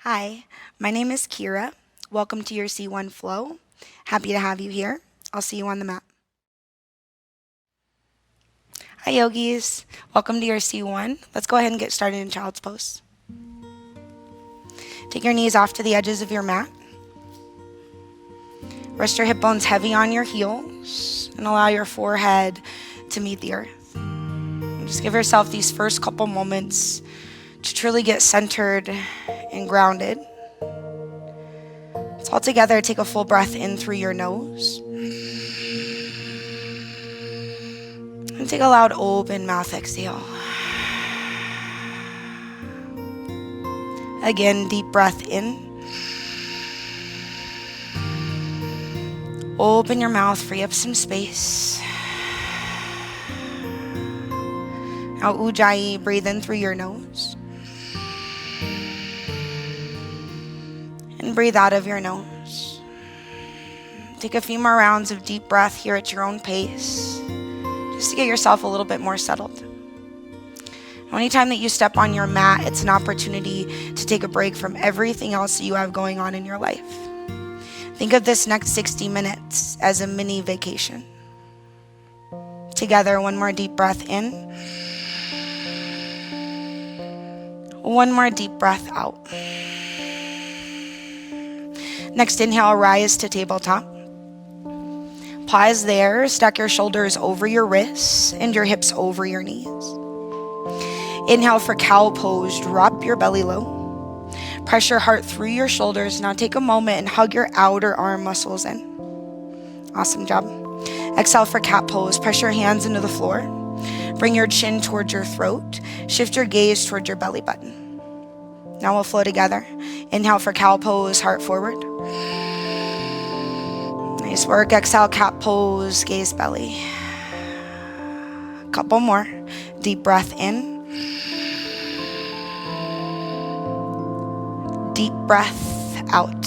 Hi, my name is Keria. Welcome to your C1 flow. Happy to have you here. I'll see you on the mat. Hi, yogis. Welcome to your C1. Let's go ahead and get started in child's pose. Take your knees off to the edges of your mat. Rest your hip bones heavy on your heels and allow your forehead to meet the earth. And just give yourself these first couple moments to truly get centered and grounded. So all together, take a full breath in through your nose. And take a loud open mouth exhale. Again, deep breath in. Open your mouth, free up some space. Now Ujjayi, breathe in through your nose. And breathe out of your nose. Take a few more rounds of deep breath here at your own pace, just to get yourself a little bit more settled. Anytime that you step on your mat, it's an opportunity to take a break from everything else that you have going on in your life. Think of this next 60 minutes as a mini vacation. Together, one more deep breath in. One more deep breath out. Next inhale, rise to tabletop. Pause there, stack your shoulders over your wrists and your hips over your knees. Inhale for cow pose, drop your belly low. Press your heart through your shoulders. Now take a moment and hug your outer arm muscles in. Awesome job. Exhale for cat pose, press your hands into the floor. Bring your chin towards your throat. Shift your gaze towards your belly button. Now we'll flow together. Inhale for cow pose, heart forward. Nice work. Exhale, cat pose, gaze belly. Couple more. Deep breath in. Deep breath out.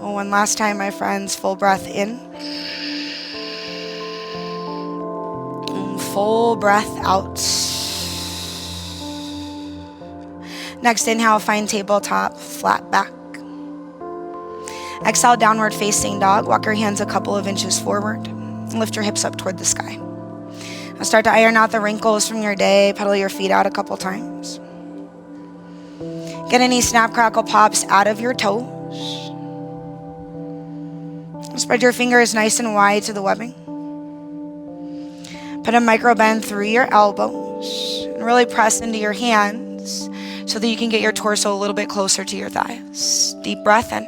One last time, my friends. Full breath in. And full breath out. Next inhale, find tabletop, flat back. Exhale, downward facing dog. Walk your hands a couple of inches forward and lift your hips up toward the sky. Now start to iron out the wrinkles from your day. Pedal your feet out a couple times. Get any snap, crackle, pops out of your toes. Spread your fingers nice and wide to the webbing. Put a micro bend through your elbows and really press into your hands so that you can get your torso a little bit closer to your thighs. Deep breath in.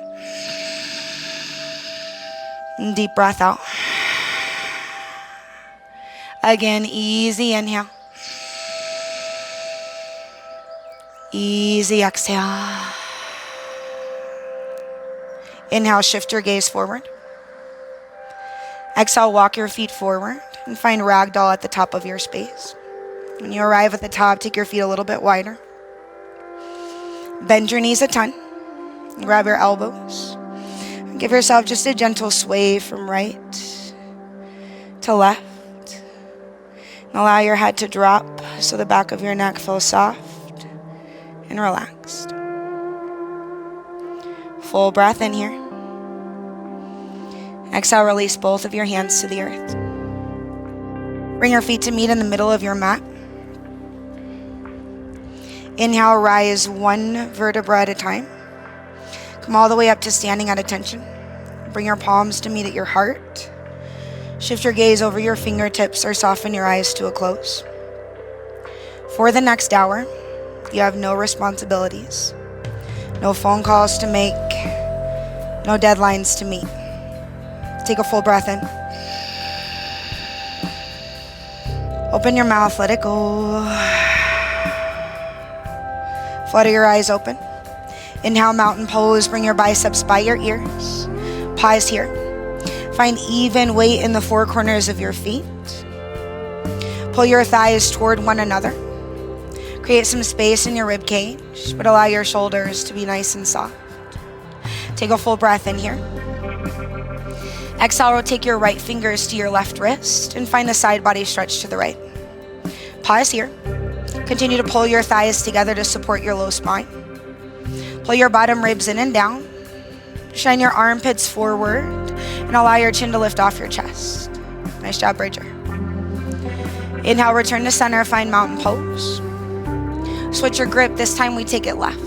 And deep breath out. Again, easy inhale. Easy exhale. Inhale, shift your gaze forward. Exhale, walk your feet forward and find ragdoll at the top of your space. When you arrive at the top, take your feet a little bit wider. Bend your knees a ton. Grab your elbows. Give yourself just a gentle sway from right to left. And allow your head to drop so the back of your neck feels soft and relaxed. Full breath in here. Exhale, release both of your hands to the earth. Bring your feet to meet in the middle of your mat. Inhale, rise one vertebra at a time. Come all the way up to standing at attention. Bring your palms to meet at your heart. Shift your gaze over your fingertips or soften your eyes to a close. For the next hour, you have no responsibilities, no phone calls to make, no deadlines to meet. Take a full breath in. Open your mouth, let it go. Flutter your eyes open. Inhale, mountain pose. Bring your biceps by your ears. Pause here. Find even weight in the four corners of your feet. Pull your thighs toward one another. Create some space in your rib cage, but allow your shoulders to be nice and soft. Take a full breath in here. Exhale, rotate your right fingers to your left wrist and find a side body stretch to the right. Pause here. Continue to pull your thighs together to support your low spine. Pull your bottom ribs in and down. Shine your armpits forward and allow your chin to lift off your chest. Nice job, Bridger. Inhale, return to center, find mountain pose. Switch your grip. This time we take it left.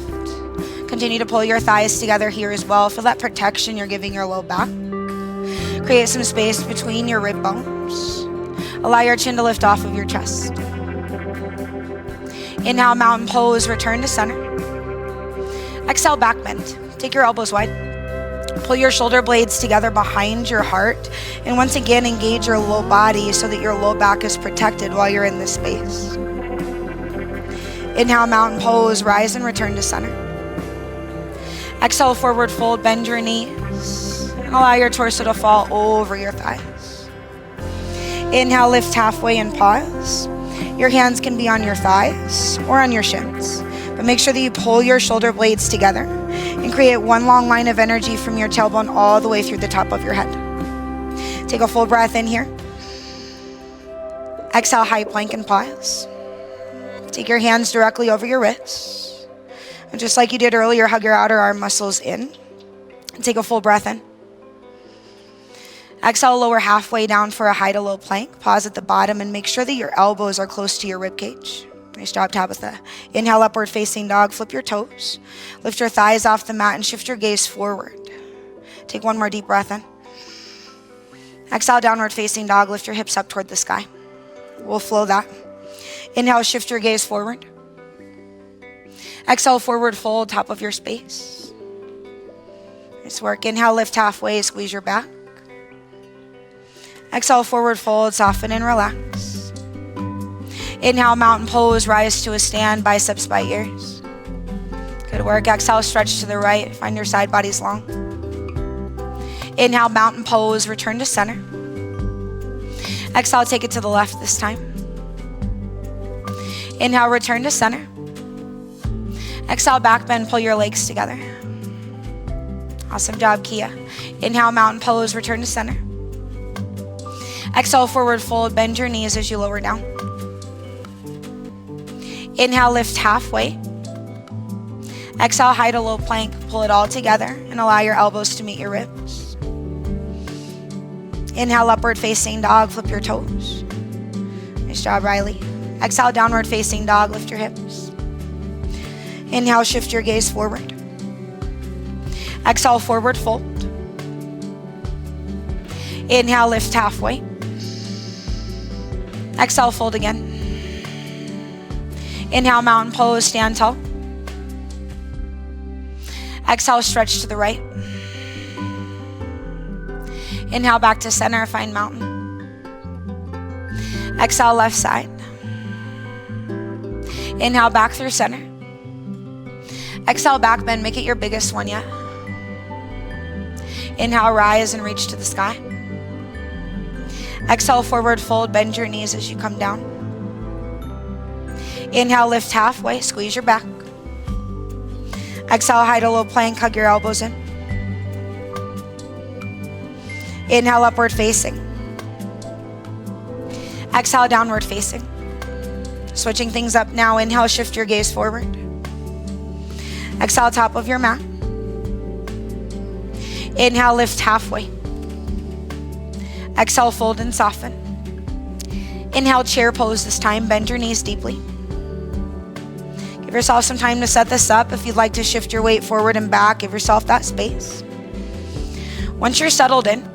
Continue to pull your thighs together here as well. Feel that protection you're giving your low back. Create some space between your rib bones. Allow your chin to lift off of your chest. Inhale, mountain pose, return to center. Exhale, back bend. Take your elbows wide. Pull your shoulder blades together behind your heart. And once again, engage your low body so that your low back is protected while you're in this space. Inhale, mountain pose, rise and return to center. Exhale, forward fold, bend your knees. And allow your torso to fall over your thighs. Inhale, lift halfway and pause. Your hands can be on your thighs or on your shins. But make sure that you pull your shoulder blades together and create one long line of energy from your tailbone all the way through the top of your head. Take a full breath in here. Exhale, high plank and pause. Take your hands directly over your wrists. And just like you did earlier, hug your outer arm muscles in. And take a full breath in. Exhale, lower halfway down for a high to low plank. Pause at the bottom and make sure that your elbows are close to your rib cage. Nice job, Tabitha. Inhale, upward facing dog. Flip your toes. Lift your thighs off the mat and shift your gaze forward. Take one more deep breath in. Exhale, downward facing dog. Lift your hips up toward the sky. We'll flow that. Inhale, shift your gaze forward. Exhale, forward fold, top of your space. Nice work. Inhale, lift halfway, squeeze your back. Exhale, forward fold, soften and relax. Inhale, mountain pose, rise to a stand, biceps by ears. Good work. Exhale, stretch to the right, find your side bodies long. Inhale, mountain pose, return to center. Exhale, take it to the left this time. Inhale, return to center. Exhale, back bend, pull your legs together. Awesome job, Kia. Inhale, mountain pose, return to center. Exhale, forward fold, bend your knees as you lower down. Inhale, lift halfway. Exhale, high to low plank, pull it all together and allow your elbows to meet your ribs. Inhale, upward facing dog, flip your toes. Nice job, Riley. Exhale, downward facing dog, lift your hips. Inhale, shift your gaze forward. Exhale, forward fold. Inhale, lift halfway. Exhale, fold again. Inhale, mountain pose, stand tall. Exhale, stretch to the right. Inhale, back to center, find mountain. Exhale, left side. Inhale, back through center. Exhale, back bend, make it your biggest one yet. Inhale, rise and reach to the sky. Exhale, forward fold, bend your knees as you come down. Inhale, lift halfway, squeeze your back. Exhale, high to low plank, hug your elbows in. Inhale, upward facing. Exhale, downward facing. Switching things up now. Inhale, shift your gaze forward. Exhale, top of your mat. Inhale, lift halfway. Exhale, fold and soften. Inhale, chair pose this time. Bend your knees deeply. Give yourself some time to set this up. If you'd like to shift your weight forward and back, give yourself that space. Once you're settled in,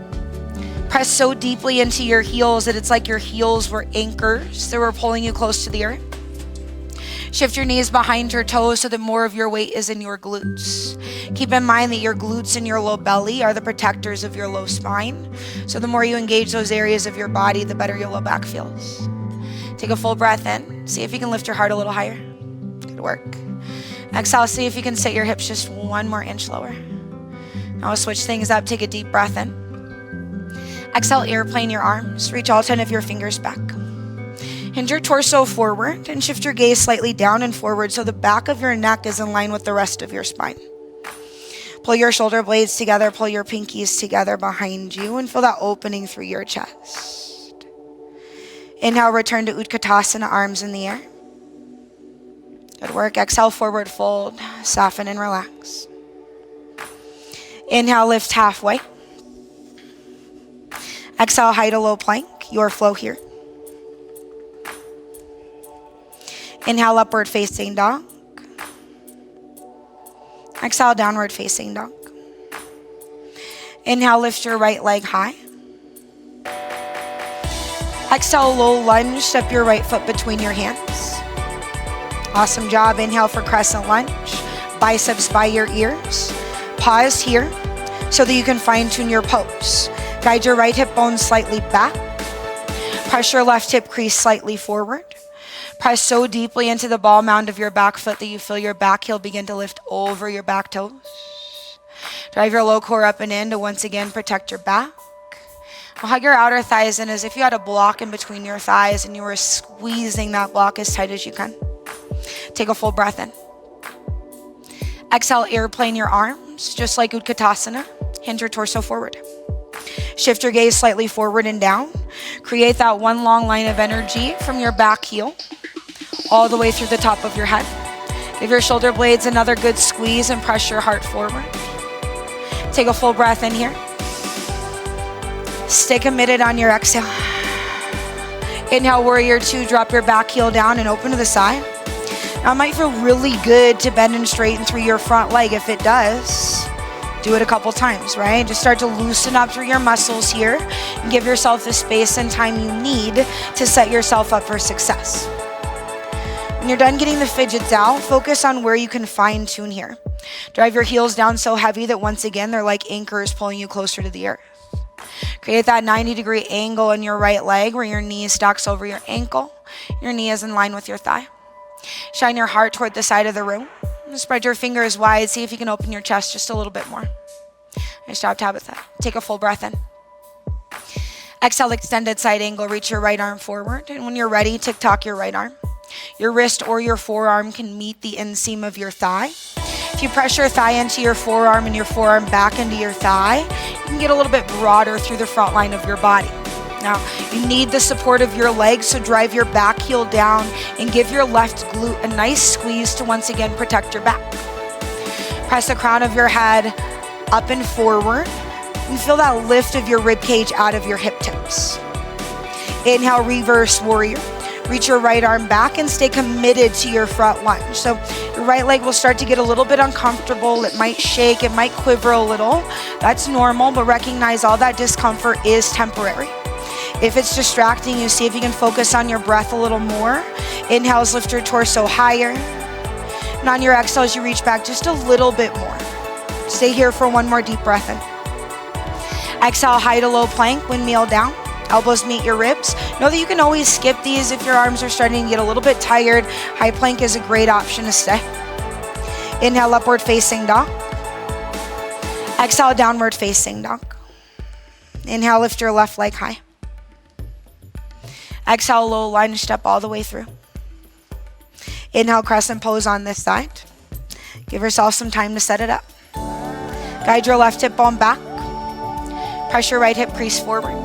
press so deeply into your heels that it's like your heels were anchors that were pulling you close to the earth. Shift your knees behind your toes so that more of your weight is in your glutes. Keep in mind that your glutes and your low belly are the protectors of your low spine. So the more you engage those areas of your body, the better your low back feels. Take a full breath in. See if you can lift your heart a little higher. Good work. Exhale, see if you can sit your hips just one more inch lower. Now we'll switch things up. Take a deep breath in. Exhale, airplane your arms. Reach all 10 of your fingers back. Hinge your torso forward and shift your gaze slightly down and forward so the back of your neck is in line with the rest of your spine. Pull your shoulder blades together, pull your pinkies together behind you and feel that opening through your chest. Inhale, return to Utkatasana, arms in the air. Good work. Exhale, forward fold. Soften and relax. Inhale, lift halfway. Exhale, high to low plank. Your flow here. Inhale, upward facing dog. Exhale, downward facing dog. Inhale, lift your right leg high. Exhale, low lunge. Step your right foot between your hands. Awesome job. Inhale for crescent lunge. Biceps by your ears. Pause here so that you can fine tune your pose. Guide your right hip bone slightly back. Press your left hip crease slightly forward. Press so deeply into the ball mound of your back foot that you feel your back heel begin to lift over your back toes. Drive your low core up and in to once again protect your back. Hug your outer thighs in as if you had a block in between your thighs and you were squeezing that block as tight as you can. Take a full breath in. Exhale, airplane your arms, just like Utkatasana. Hinge your torso forward. Shift your gaze slightly forward and down. Create that one long line of energy from your back heel all the way through the top of your head. Give your shoulder blades another good squeeze and press your heart forward. Take a full breath in here. Stay committed on your exhale. Inhale, warrior two, drop your back heel down and open to the side. Now it might feel really good to bend and straighten through your front leg. If it does, do it a couple times, right? Just start to loosen up through your muscles here and give yourself the space and time you need to set yourself up for success. When you're done getting the fidgets out, focus on where you can fine tune here. Drive your heels down so heavy that once again, they're like anchors pulling you closer to the earth. Create that 90-degree angle in your right leg where your knee stacks over your ankle. Your knee is in line with your thigh. Shine your heart toward the side of the room. Spread your fingers wide. See if you can open your chest just a little bit more. Nice job, Tabitha. Take a full breath in. Exhale, extended side angle. Reach your right arm forward. And when you're ready, tick-tock your right arm. Your wrist or your forearm can meet the inseam of your thigh. If you press your thigh into your forearm and your forearm back into your thigh, you can get a little bit broader through the front line of your body. Now, you need the support of your legs, so drive your back heel down and give your left glute a nice squeeze to once again protect your back. Press the crown of your head up and forward and feel that lift of your rib cage out of your hip tips. Inhale, reverse warrior. Reach your right arm back and stay committed to your front lunge. So your right leg will start to get a little bit uncomfortable. It might shake, it might quiver a little. That's normal, but recognize all that discomfort is temporary. If it's distracting you, see if you can focus on your breath a little more. Inhales, lift your torso higher. And on your exhales, you reach back just a little bit more. Stay here for one more deep breath in. Exhale, high to low plank, windmill down. Elbows meet your ribs. Know that you can always skip these if your arms are starting to get a little bit tired. High plank is a great option to stay. Inhale, upward facing dog. Exhale, downward facing dog. Inhale, lift your left leg high. Exhale, low lunge, step all the way through. Inhale, crescent pose on this side. Give yourself some time to set it up. Guide your left hip bone back. Press your right hip crease forward.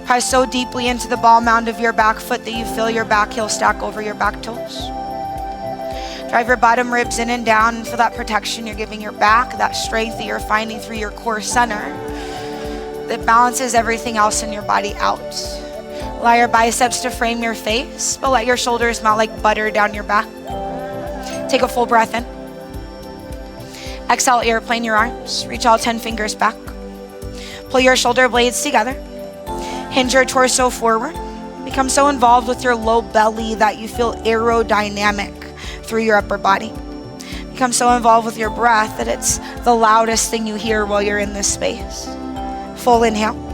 Press so deeply into the ball mound of your back foot that you feel your back heel stack over your back toes. Drive your bottom ribs in and down, and for that protection you're giving your back, that strength that you're finding through your core center that balances everything else in your body out. Allow your biceps to frame your face, but let your shoulders melt like butter down your back. Take a full breath in. Exhale, airplane your arms. Reach all 10 fingers back. Pull your shoulder blades together. Hinge your torso forward. Become so involved with your low belly that you feel aerodynamic through your upper body. Become so involved with your breath that it's the loudest thing you hear while you're in this space. Full inhale.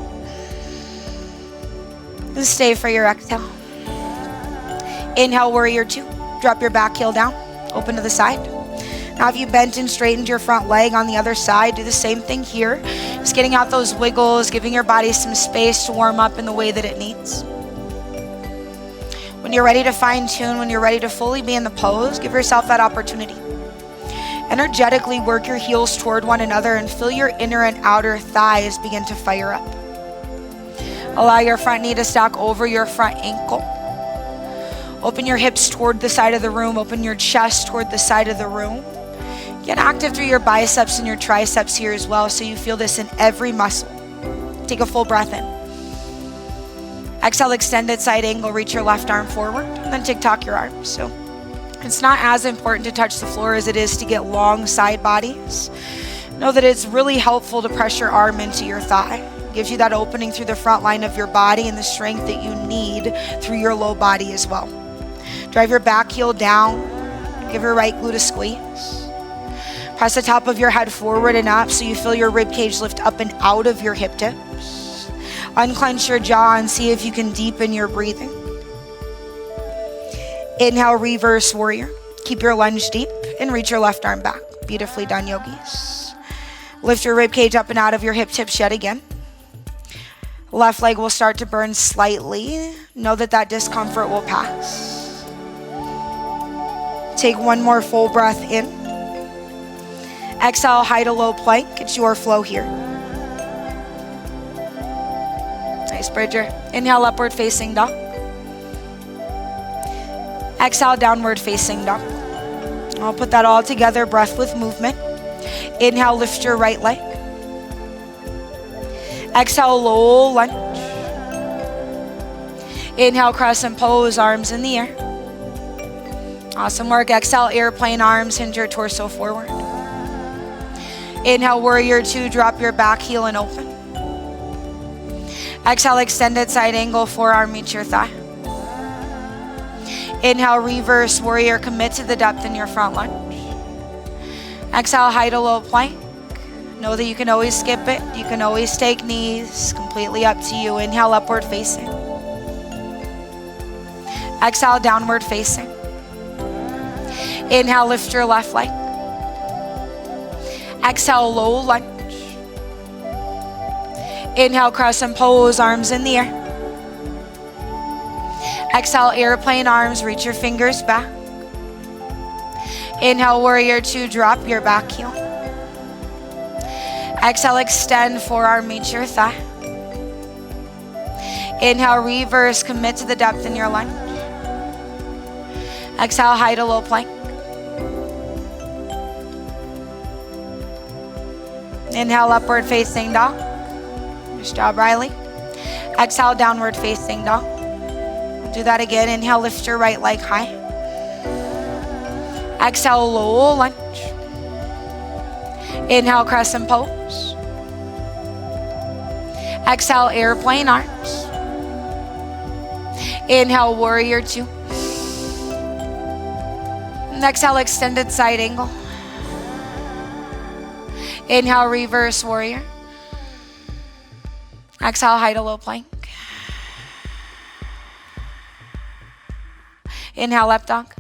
And stay for your exhale. Inhale, warrior two. Drop your back heel down. Open to the side. Now if you bent and straightened your front leg on the other side, do the same thing here. Just getting out those wiggles, giving your body some space to warm up in the way that it needs. When you're ready to fine tune, when you're ready to fully be in the pose, give yourself that opportunity. Energetically work your heels toward one another and feel your inner and outer thighs begin to fire up. Allow your front knee to stack over your front ankle. Open your hips toward the side of the room. Open your chest toward the side of the room. Get active through your biceps and your triceps here as well, so you feel this in every muscle. Take a full breath in. Exhale, extended side angle, reach your left arm forward, and then tick-tock your arms. So it's not as important to touch the floor as it is to get long side bodies. Know that it's really helpful to press your arm into your thigh. It gives you that opening through the front line of your body and the strength that you need through your low body as well. Drive your back heel down. Give your right glute a squeeze. Press the top of your head forward and up so you feel your rib cage lift up and out of your hip tips. Unclench your jaw and see if you can deepen your breathing. Inhale, reverse warrior. Keep your lunge deep and reach your left arm back. Beautifully done, yogis. Lift your rib cage up and out of your hip tips yet again. Left leg will start to burn slightly. Know that that discomfort will pass. Take one more full breath in. Exhale, high to low plank. It's your flow here. Nice, Bridger. Inhale, upward facing dog. Exhale, downward facing dog. I'll put that all together, breath with movement. Inhale, lift your right leg. Exhale, low lunge. Inhale, crescent pose, arms in the air. Awesome work. Exhale, airplane arms, hinge your torso forward. Inhale, warrior two, drop your back heel and open. Exhale, extended side angle, forearm meets your thigh. Inhale, reverse warrior, commit to the depth in your front lunge. Exhale, high to low plank. Know that you can always skip it. You can always take knees, completely up to you. Inhale, upward facing. Exhale, downward facing. Inhale, lift your left leg. Exhale, low lunge. Inhale, crescent pose, arms in the air. Exhale, airplane arms, reach your fingers back. Inhale, warrior two, drop your back heel. Exhale, extend, forearm meets your thigh. Inhale, reverse, commit to the depth in your lunge. Exhale, high to low plank. Inhale, upward facing dog. Nice job, Riley. Exhale, downward facing dog. Do that again. Inhale, lift your right leg high. Exhale, low lunge. Inhale, crescent pose. Exhale, airplane arms. Inhale, warrior two. And exhale, extended side angle. Inhale, reverse warrior. Exhale, high to low plank. Inhale, up dog.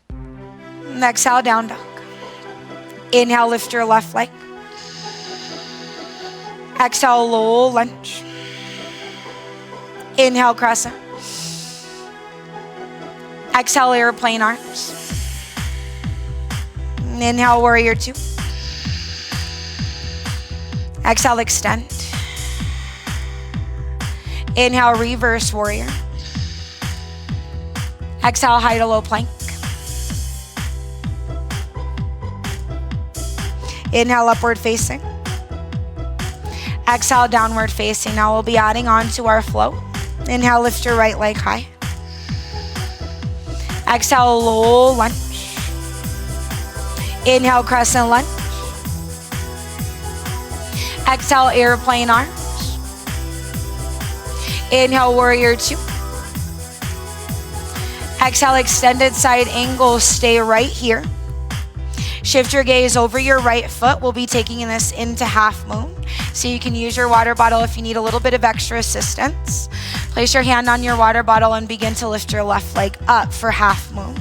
And exhale, down dog. Inhale, lift your left leg. Exhale, low lunge. Inhale, crescent. Exhale, airplane arms. And inhale, warrior two. Exhale, extend. Inhale, reverse warrior. Exhale, high to low plank. Inhale, upward facing. Exhale, downward facing. Now we'll be adding on to our flow. Inhale, lift your right leg high. Exhale, low lunge. Inhale, crescent lunge. Exhale, airplane arms. Inhale, warrior two. Exhale, extended side angle. Stay right here. Shift your gaze over your right foot. We'll be taking this into half moon. So you can use your water bottle if you need a little bit of extra assistance. Place your hand on your water bottle and begin to lift your left leg up for half moon.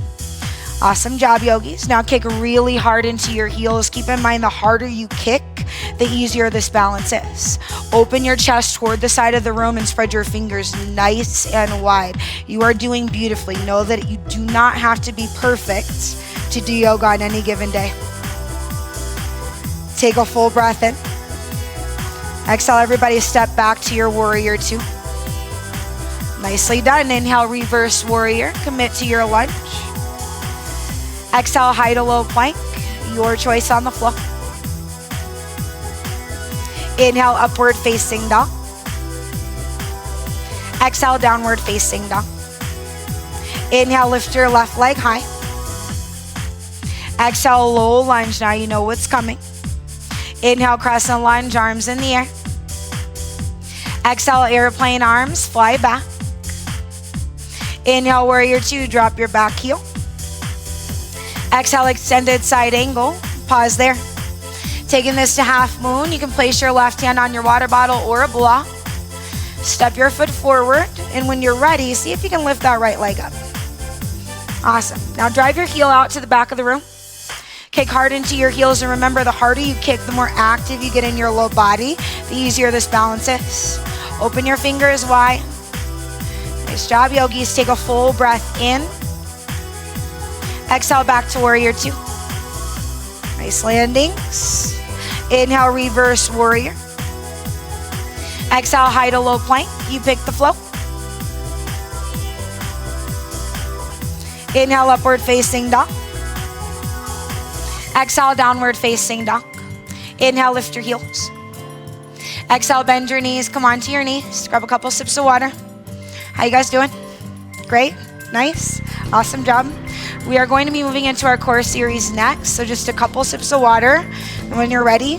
Awesome job, yogis. Now kick really hard into your heels. Keep in mind, the harder you kick, the easier this balance is. Open your chest toward the side of the room and spread your fingers nice and wide. You are doing beautifully. Know that you do not have to be perfect to do yoga on any given day. Take a full breath in. Exhale, everybody step back to your warrior two. Nicely done. Inhale, reverse warrior. Commit to your lunge. Exhale, high to low plank. Your choice on the floor. Inhale, upward facing dog. Exhale, downward facing dog. Inhale, lift your left leg high. Exhale, low lunge. Now you know what's coming. Inhale, crescent lunge, arms in the air. Exhale, airplane arms, fly back. Inhale, warrior two, drop your back heel. Exhale, extended side angle. Pause there. Taking this to half moon, you can place your left hand on your water bottle or a block. Step your foot forward, and when you're ready, see if you can lift that right leg up. Awesome. Now drive your heel out to the back of the room. Kick hard into your heels, and remember, the harder you kick, the more active you get in your low body, the easier this balance is. Open your fingers wide. Nice job, yogis. Take a full breath in. Exhale, back to warrior two. Nice landings. Inhale, reverse warrior. Exhale, high to low plank. You pick the flow. Inhale, upward facing dog. Exhale, downward facing dog. Inhale, lift your heels. Exhale, bend your knees. Come onto your knees. Grab a couple sips of water. How you guys doing? Great. Nice. Awesome job. We are going to be moving into our core series next. So just a couple sips of water. And when you're ready,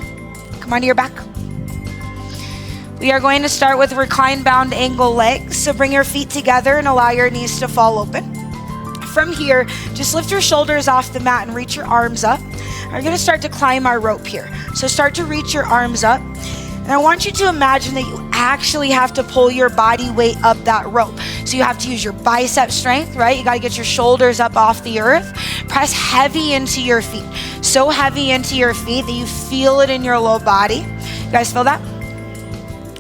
come onto your back. We are going to start with recline bound angle legs. So bring your feet together and allow your knees to fall open. From here, just lift your shoulders off the mat and reach your arms up. We're going to start to climb our rope here. So start to reach your arms up. And I want you to imagine that you actually have to pull your body weight up that rope. So you have to use your bicep strength, right? You got to get your shoulders up off the earth. Press heavy into your feet. So heavy into your feet that you feel it in your low body. You guys feel that?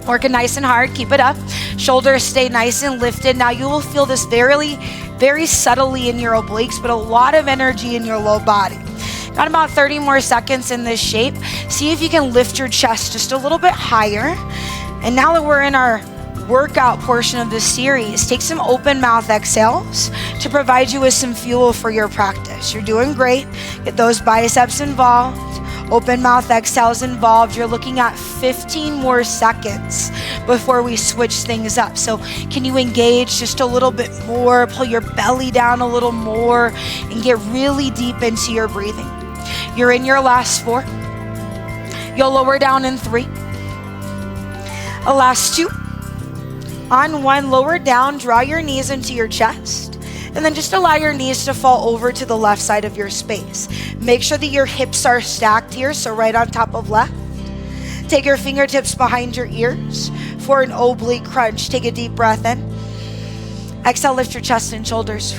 Working nice and hard. Keep it up. Shoulders stay nice and lifted. Now you will feel this very subtly in your obliques, but a lot of energy in your low body. Got about 30 more seconds in this shape. See if you can lift your chest just a little bit higher. And now that we're in our workout portion of this series, take some open mouth exhales to provide you with some fuel for your practice. You're doing great. Get those biceps involved. Open mouth exhales involved. You're looking at 15 more seconds before we switch things up. So can you engage just a little bit more, pull your belly down a little more, and get really deep into your breathing. You're in your last 4. You'll lower down in 3. A last 2. On 1, lower down, draw your knees into your chest, and then just allow your knees to fall over to the left side of your space. Make sure that your hips are stacked here, so right on top of left. Take your fingertips behind your ears for an oblique crunch. Take a deep breath in. Exhale, lift your chest and shoulders.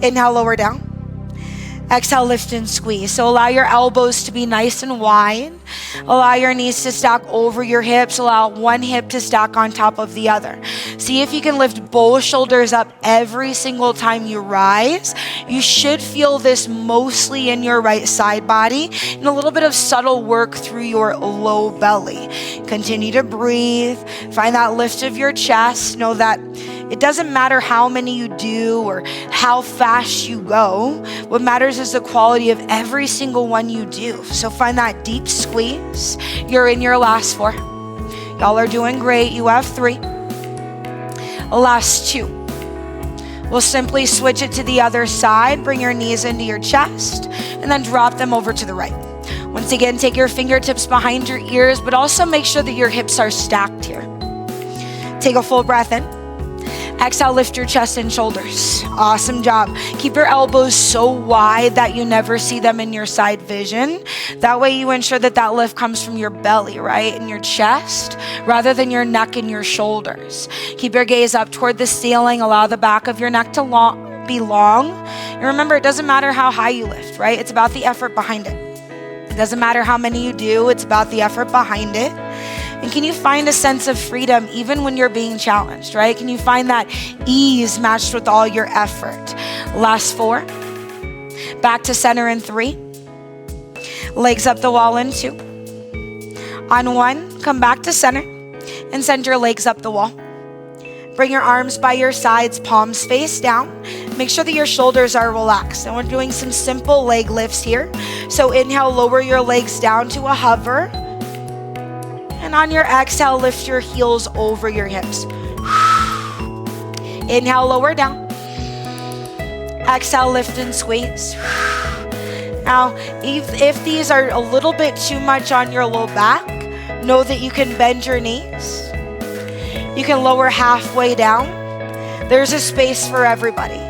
Inhale, lower down. Exhale, lift and squeeze. So allow your elbows to be nice and wide. Allow your knees to stack over your hips. Allow one hip to stack on top of the other. See if you can lift both shoulders up every single time you rise. You should feel this mostly in your right side body and a little bit of subtle work through your low belly. Continue to breathe. Find that lift of your chest. Know that it doesn't matter how many you do or how fast you go. What matters is the quality of every single one you do. So find that deep squeeze. You're in your last 4. Y'all are doing great. You have 3. Last 2. We'll simply switch it to the other side. Bring your knees into your chest and then drop them over to the right. Once again, take your fingertips behind your ears, but also make sure that your hips are stacked here. Take a full breath in. Exhale, lift your chest and shoulders. Awesome job. Keep your elbows so wide that you never see them in your side vision. That way you ensure that that lift comes from your belly, right? And your chest, rather than your neck and your shoulders. Keep your gaze up toward the ceiling. Allow the back of your neck to be long. And remember, it doesn't matter how high you lift, right? It's about the effort behind it. It doesn't matter how many you do. It's about the effort behind it. And can you find a sense of freedom even when you're being challenged, right? Can you find that ease matched with all your effort? Last 4. Back to center in 3. Legs up the wall in 2. On 1, come back to center and send your legs up the wall. Bring your arms by your sides, palms face down. Make sure that your shoulders are relaxed. And we're doing some simple leg lifts here. So inhale, lower your legs down to a hover. And on your exhale, lift your heels over your hips. Inhale, lower down. Exhale, lift and squeeze. Now, if these are a little bit too much on your low back, know that you can bend your knees. You can lower halfway down. There's a space for everybody.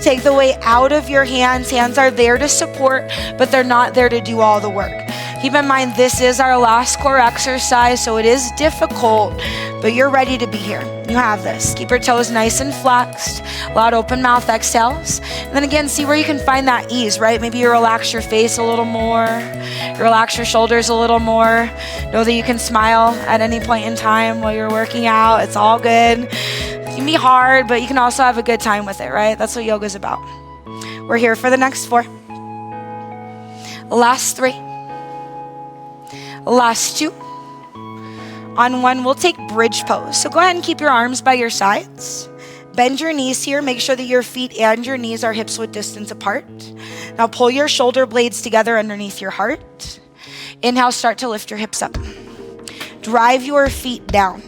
Take the weight out of your hands. Hands are there to support, but they're not there to do all the work. Keep in mind, this is our last core exercise, so it is difficult, but you're ready to be here. You have this. Keep your toes nice and flexed. Loud open mouth exhales. And then again, see where you can find that ease, right? Maybe you relax your face a little more. You relax your shoulders a little more. Know that you can smile at any point in time while you're working out. It's all good. It can be hard, but you can also have a good time with it, right? That's what yoga's about. We're here for the next 4. Last 3. Last 2. On 1, we'll take bridge pose. So go ahead and keep your arms by your sides. Bend your knees here. Make sure that your feet and your knees are hips width distance apart. Now pull your shoulder blades together underneath your heart. Inhale, start to lift your hips up. Drive your feet down.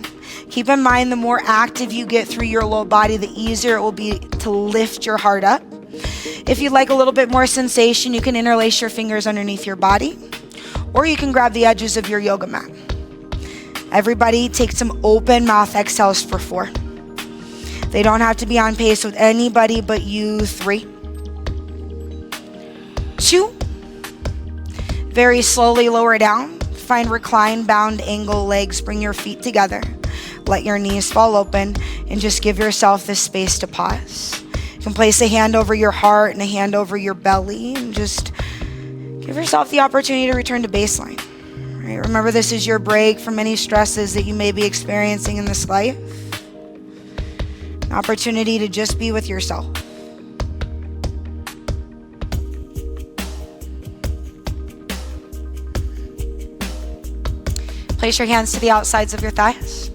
Keep in mind, the more active you get through your low body, the easier it will be to lift your heart up. If you'd like a little bit more sensation, you can interlace your fingers underneath your body, or you can grab the edges of your yoga mat. Everybody take some open mouth exhales for 4. They don't have to be on pace with anybody but you. 3, 2. Very slowly lower down. Find recline, bound, angle legs. Bring your feet together. Let your knees fall open and just give yourself this space to pause. You can place a hand over your heart and a hand over your belly and just give yourself the opportunity to return to baseline. Right? Remember, this is your break from any stresses that you may be experiencing in this life. An opportunity to just be with yourself. Place your hands to the outsides of your thighs.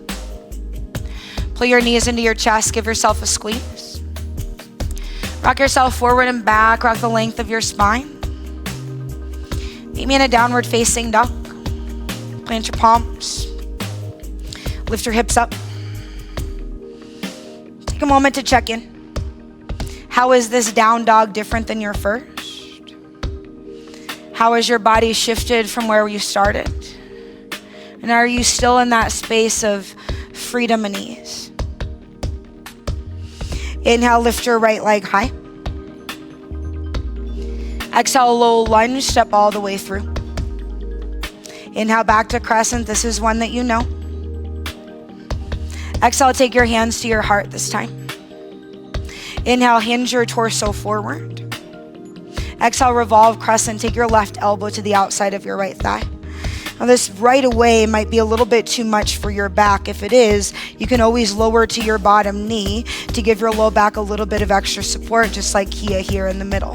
Pull your knees into your chest. Give yourself a squeeze. Rock yourself forward and back. Rock the length of your spine. Meet me in a downward facing dog. Plant your palms. Lift your hips up. Take a moment to check in. How is this down dog different than your first? How has your body shifted from where you started? And are you still in that space of freedom and ease? Inhale, lift your right leg high. Exhale, low lunge, step all the way through. Inhale, back to crescent. This is one that you know. Exhale, take your hands to your heart this time. Inhale, hinge your torso forward. Exhale, revolve crescent. Take your left elbow to the outside of your right thigh. Now this right away might be a little bit too much for your back. If it is, you can always lower to your bottom knee to give your low back a little bit of extra support, just like Keria here in the middle.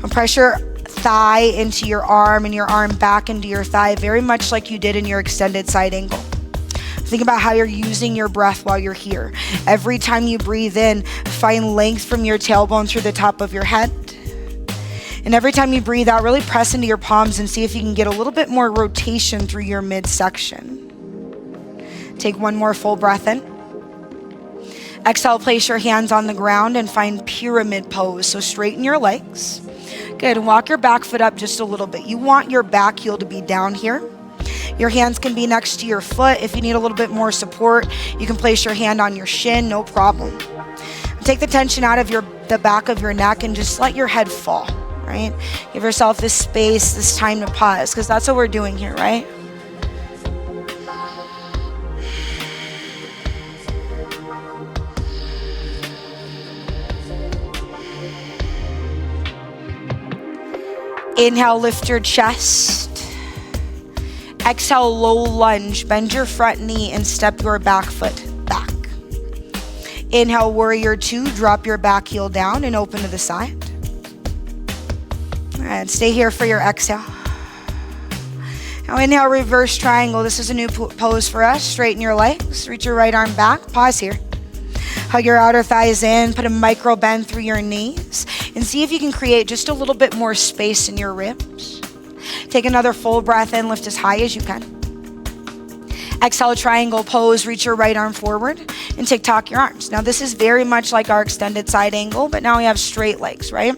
And press your thigh into your arm and your arm back into your thigh, very much like you did in your extended side angle. Think about how you're using your breath while you're here. Every time you breathe in, find length from your tailbone through the top of your head. And every time you breathe out, really press into your palms and see if you can get a little bit more rotation through your midsection. Take one more full breath in. Exhale, place your hands on the ground and find pyramid pose. So straighten your legs. Good, and walk your back foot up just a little bit. You want your back heel to be down here. Your hands can be next to your foot. If you need a little bit more support, you can place your hand on your shin, no problem. Take the tension out of the back of your neck and just let your head fall. Right? Give yourself this space, this time to pause, because that's what we're doing here, right? Inhale, lift your chest. Exhale, low lunge. Bend your front knee and step your back foot back. Inhale, warrior 2. Drop your back heel down and open to the side. And stay here for your exhale. Now inhale, reverse triangle. This is a new pose for us. Straighten your legs. Reach your right arm back. Pause here. Hug your outer thighs in, put a micro bend through your knees, and see if you can create just a little bit more space in your ribs. Take another full breath in, lift as high as you can. Exhale, triangle pose, reach your right arm forward and TikTok your arms. Now this is very much like our extended side angle, but now we have straight legs, right?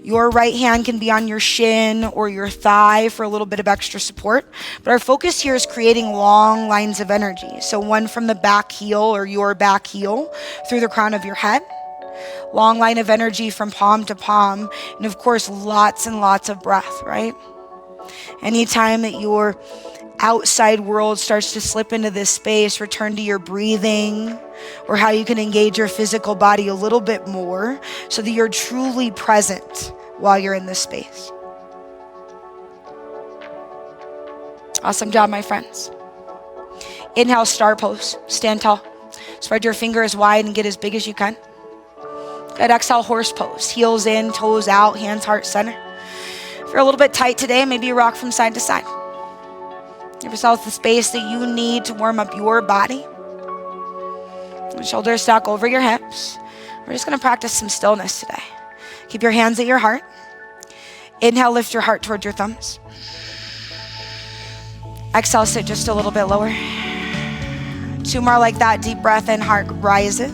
Your right hand can be on your shin or your thigh for a little bit of extra support. But our focus here is creating long lines of energy. So one from the back heel or your back heel through the crown of your head. Long line of energy from palm to palm. And of course, lots and lots of breath, right? Anytime that your outside world starts to slip into this space, return to your breathing or how you can engage your physical body a little bit more so that you're truly present while you're in this space. Awesome job, my friends. Inhale, star pose. Stand tall. Spread your fingers wide and get as big as you can. Good. Exhale, horse pose. Heels in, toes out, hands, heart, center. If you're a little bit tight today, maybe you rock from side to side. Give yourself the space that you need to warm up your body. Shoulders stack over your hips. We're just going to practice some stillness today. Keep your hands at your heart. Inhale, lift your heart towards your thumbs. Exhale, sit just a little bit lower. 2 more like that. Deep breath in, heart rises.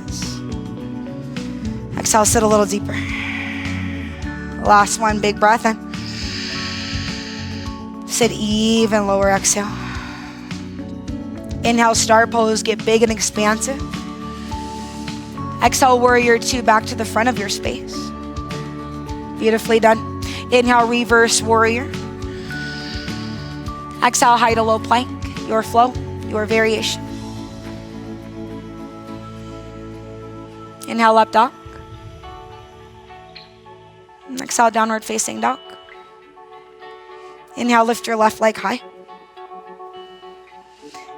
Exhale, sit a little deeper. Last one, big breath in. Sit even lower, exhale. Inhale, star pose, get big and expansive. Exhale, warrior 2, back to the front of your space. Beautifully done. Inhale, reverse warrior. Exhale, high to low plank, your flow, your variation. Inhale, up dog. Exhale, downward facing dog. Inhale, lift your left leg high.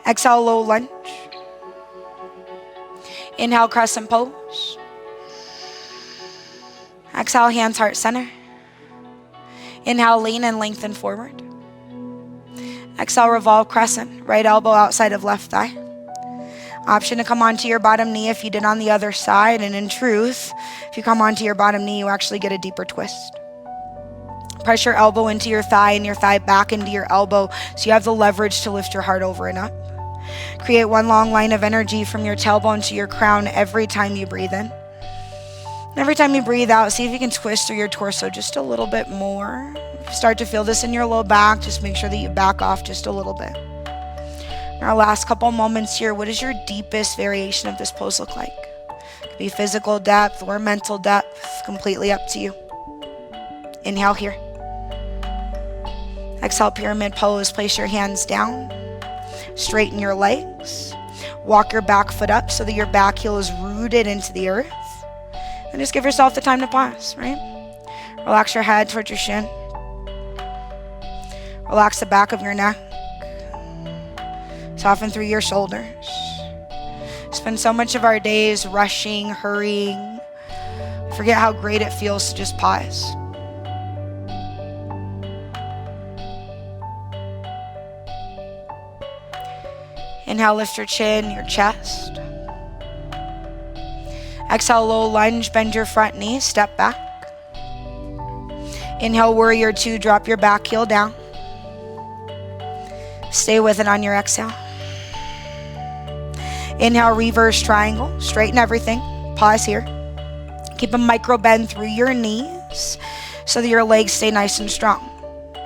Exhale, low lunge. Inhale, crescent pose. Exhale, hands, heart, center. Inhale, lean and lengthen forward. Exhale, revolve crescent, right elbow outside of left thigh. Option to come onto your bottom knee if you did on the other side. And in truth, if you come onto your bottom knee, you actually get a deeper twist. Press your elbow into your thigh and your thigh back into your elbow so you have the leverage to lift your heart over and up. Create one long line of energy from your tailbone to your crown every time you breathe in. Every time you breathe out, see if you can twist through your torso just a little bit more. If you start to feel this in your low back, just make sure that you back off just a little bit. In our last couple moments here, what does your deepest variation of this pose look like? It could be physical depth or mental depth, completely up to you. Inhale here. Exhale, pyramid pose. Place your hands down. Straighten your legs. Walk your back foot up so that your back heel is rooted into the earth. And just give yourself the time to pause, right? Relax your head towards your shin. Relax the back of your neck. Soften through your shoulders. Spend so much of our days rushing, hurrying. Forget how great it feels to just pause. Inhale, lift your chin, your chest. Exhale, low lunge, bend your front knee, step back. Inhale, warrior 2, drop your back heel down. Stay with it on your exhale. Inhale, reverse triangle, straighten everything. Pause here. Keep a micro bend through your knees so that your legs stay nice and strong.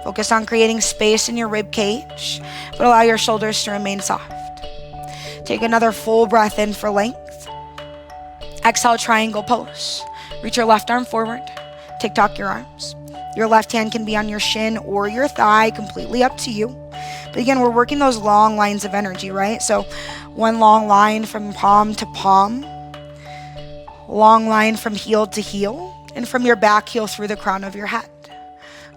Focus on creating space in your rib cage, but allow your shoulders to remain soft. Take another full breath in for length. Exhale, triangle pose. Reach your left arm forward. TikTok your arms. Your left hand can be on your shin or your thigh, completely up to you. But again, we're working those long lines of energy, right? So one long line from palm to palm, long line from heel to heel, and from your back heel through the crown of your head.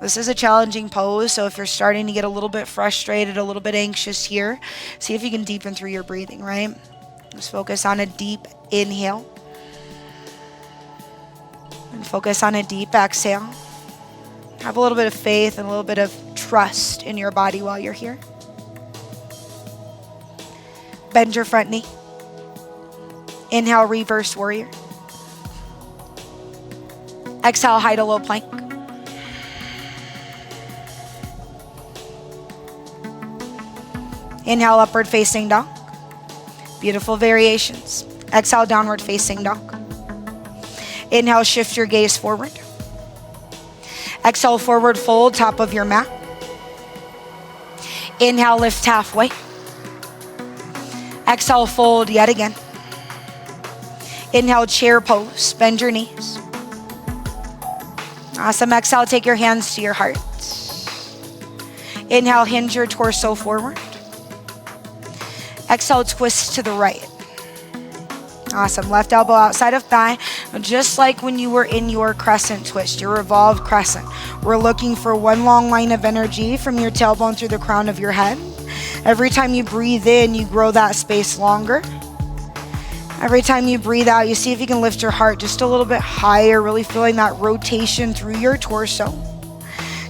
This is a challenging pose, so if you're starting to get a little bit frustrated, a little bit anxious here, see if you can deepen through your breathing, right? Just focus on a deep inhale. And focus on a deep exhale. Have a little bit of faith and a little bit of trust in your body while you're here. Bend your front knee. Inhale, reverse warrior. Exhale, high to low plank. Inhale, upward facing dog. Beautiful variations. Exhale, downward facing dog. Inhale, shift your gaze forward. Exhale, forward fold, top of your mat. Inhale, lift halfway. Exhale, fold yet again. Inhale, chair pose, bend your knees. Awesome. Exhale, take your hands to your heart. Inhale, hinge your torso forward. Exhale, twist to the right. Awesome. Left elbow outside of thigh. Just like when you were in your crescent twist, your revolved crescent. We're looking for one long line of energy from your tailbone through the crown of your head. Every time you breathe in, you grow that space longer. Every time you breathe out, you see if you can lift your heart just a little bit higher, really feeling that rotation through your torso.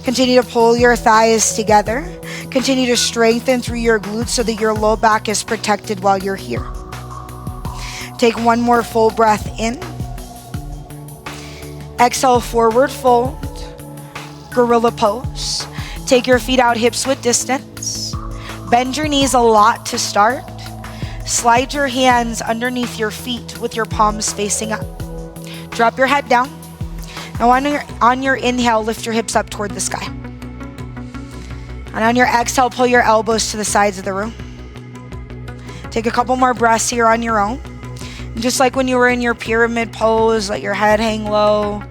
Continue to pull your thighs together. Continue to strengthen through your glutes so that your low back is protected while you're here. Take one more full breath in. Exhale, forward fold, gorilla pose. Take your feet out, hips width distance. Bend your knees a lot to start. Slide your hands underneath your feet with your palms facing up. Drop your head down. Now on your inhale, lift your hips up toward the sky. And on your exhale, pull your elbows to the sides of the room. Take a couple more breaths here on your own. And just like when you were in your pyramid pose, let your head hang low.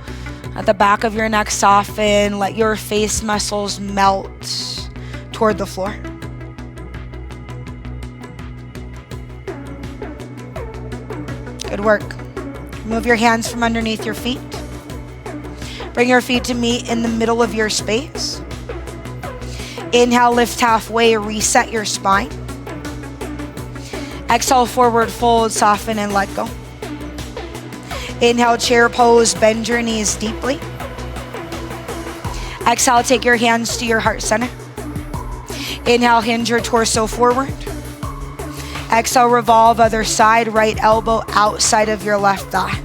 Let the back of your neck soften. Let your face muscles melt toward the floor. Good work. Move your hands from underneath your feet. Bring your feet to meet in the middle of your space. Inhale, lift halfway, reset your spine. Exhale, forward fold, soften and let go. Inhale, chair pose, bend your knees deeply. Exhale, take your hands to your heart center. Inhale, hinge your torso forward. Exhale, revolve other side, right elbow outside of your left thigh.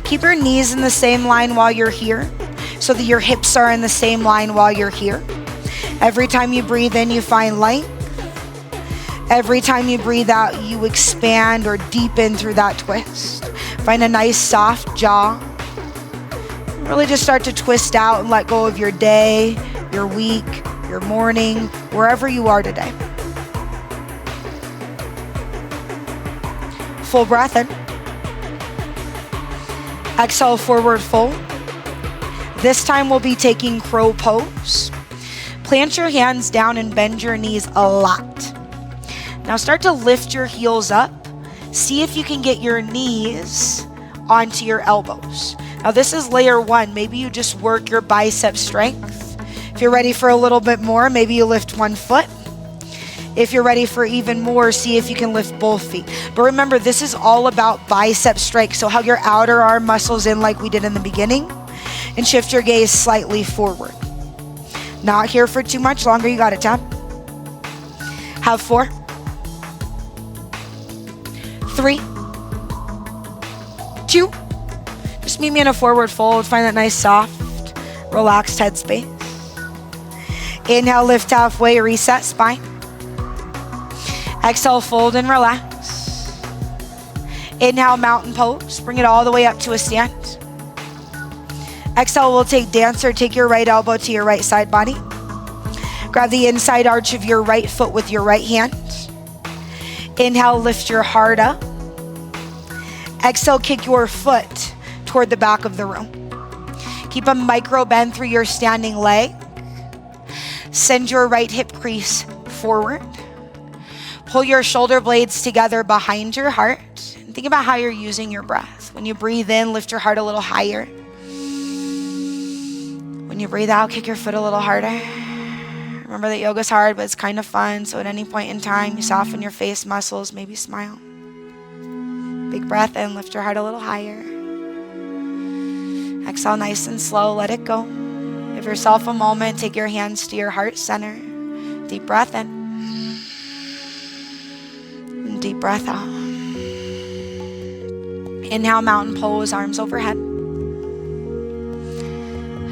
Keep your knees in the same line while you're here so that your hips are in the same line while you're here. Every time you breathe in, you find length. Every time you breathe out, you expand or deepen through that twist. Find a nice soft jaw. Really just start to twist out and let go of your day, your week, your morning, wherever you are today. Full breath in. Exhale, forward fold. This time we'll be taking crow pose. Plant your hands down and bend your knees a lot. Now start to lift your heels up. See if you can get your knees onto your elbows. Now this is layer one. Maybe you just work your bicep strength. If you're ready for a little bit more, maybe you lift one foot. If you're ready for even more, see if you can lift both feet. But remember, this is all about bicep strength. So hug your outer arm muscles in like we did in the beginning and shift your gaze slightly forward. Not here for too much longer. You got it, Tab. Have 4, 3, 2. Just meet me in a forward fold. Find that nice, soft, relaxed head space. Inhale, lift halfway, reset spine. Exhale, fold and relax. Inhale, mountain pose. Bring it all the way up to a stand. Exhale, we'll take dancer. Take your right elbow to your right side body. Grab the inside arch of your right foot with your right hand. Inhale, lift your heart up. Exhale, kick your foot toward the back of the room. Keep a micro bend through your standing leg. Send your right hip crease forward. Pull your shoulder blades together behind your heart. And think about how you're using your breath. When you breathe in, lift your heart a little higher. When you breathe out, kick your foot a little harder. Remember that yoga's hard, but it's kind of fun. So at any point in time, you soften your face muscles, maybe smile. Big breath in, lift your heart a little higher. Exhale nice and slow, let it go. Give yourself a moment, take your hands to your heart center. Deep breath in. And deep breath out. Inhale, mountain pose, arms overhead.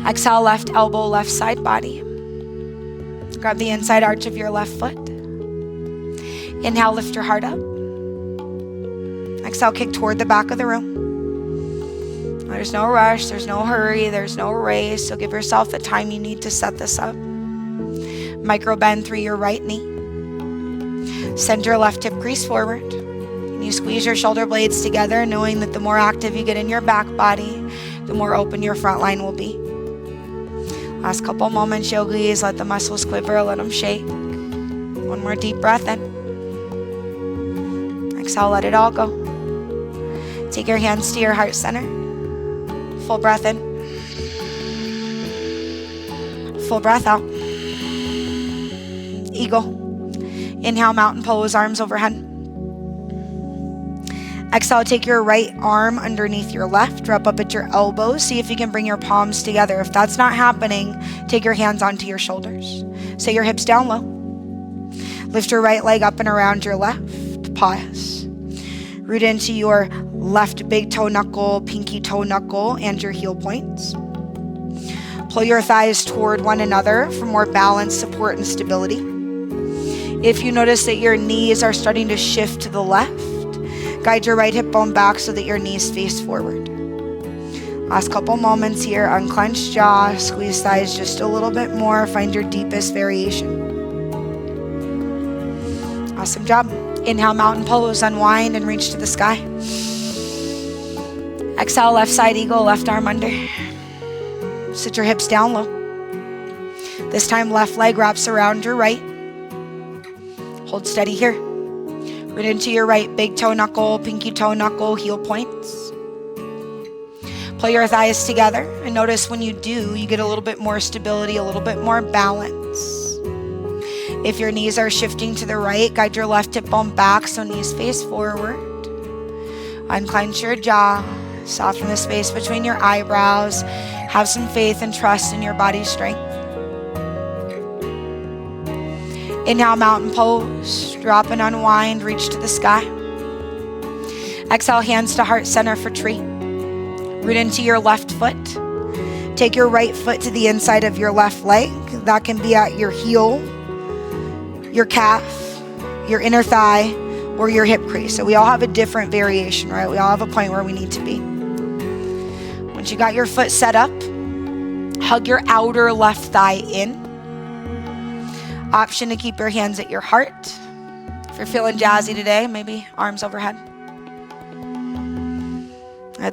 Exhale, left elbow, left side body. Grab the inside arch of your left foot. Inhale, lift your heart up. Exhale, kick toward the back of the room. There's no rush, there's no hurry, there's no race, so give yourself the time you need to set this up. Micro bend through your right knee. Send your left hip crease forward. And you squeeze your shoulder blades together, knowing that the more active you get in your back body, the more open your front line will be. Last couple moments, yogis, let the muscles quiver, let them shake. One more deep breath in. Exhale, let it all go. Take your hands to your heart center. Full breath in. Full breath out. Eagle. Inhale, mountain pose, arms overhead. Exhale, take your right arm underneath your left, drop up at your elbows. See if you can bring your palms together. If that's not happening, take your hands onto your shoulders. Set your hips down low. Lift your right leg up and around your left. Pause. Root into your left big toe knuckle, pinky toe knuckle, and your heel points. Pull your thighs toward one another for more balance, support, and stability. If you notice that your knees are starting to shift to the left, guide your right hip bone back so that your knees face forward. Last couple moments here, unclench jaw, squeeze thighs just a little bit more, find your deepest variation. Awesome job. Inhale, mountain pose, unwind and reach to the sky. Exhale, left side eagle, left arm under. Sit your hips down low. This time, left leg wraps around your right. Hold steady here. Root into your right big toe knuckle, pinky toe knuckle, heel points. Pull your thighs together and notice when you do, you get a little bit more stability, a little bit more balance. If your knees are shifting to the right, guide your left hip bone back so knees face forward. Unclench your jaw, soften the space between your eyebrows. Have some faith and trust in your body's strength. Inhale, mountain pose, drop and unwind, reach to the sky. Exhale, hands to heart center for tree. Root into your left foot. Take your right foot to the inside of your left leg. That can be at your heel, your calf, your inner thigh, or your hip crease. So we all have a different variation, right? We all have a point where we need to be. Once you got your foot set up, hug your outer left thigh in. Option to keep your hands at your heart. If you're feeling jazzy today, maybe arms overhead.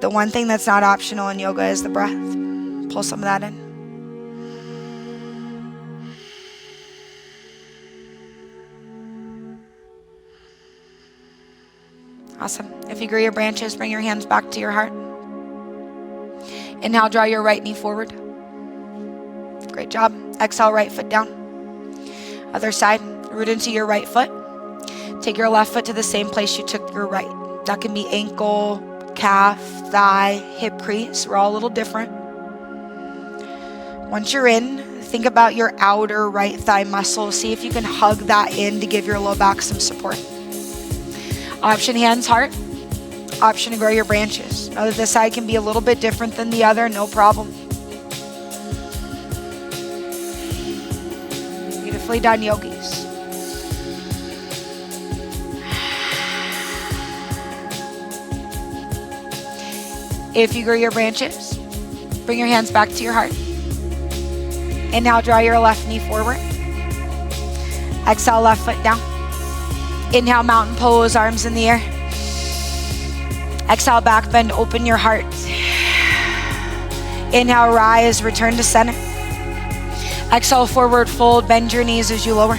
The one thing that's not optional in yoga is the breath. Pull some of that in. Awesome. If you grow your branches, bring your hands back to your heart. Inhale, draw your right knee forward. Great job. Exhale, right foot down. Other side, root into your right foot. Take your left foot to the same place you took your right. That can be ankle, calf, thigh, hip crease. We're all a little different. Once you're in, think about your outer right thigh muscle. See if you can hug that in to give your low back some support. Option hands, heart. Option to grow your branches. Know that this side can be a little bit different than the other, no problem. Beautifully done, yogis. If you grow your branches, bring your hands back to your heart. Inhale, draw your left knee forward. Exhale, left foot down. Inhale, mountain pose, arms in the air. Exhale, back bend, open your heart. Inhale, rise, return to center. Exhale, forward fold, bend your knees as you lower.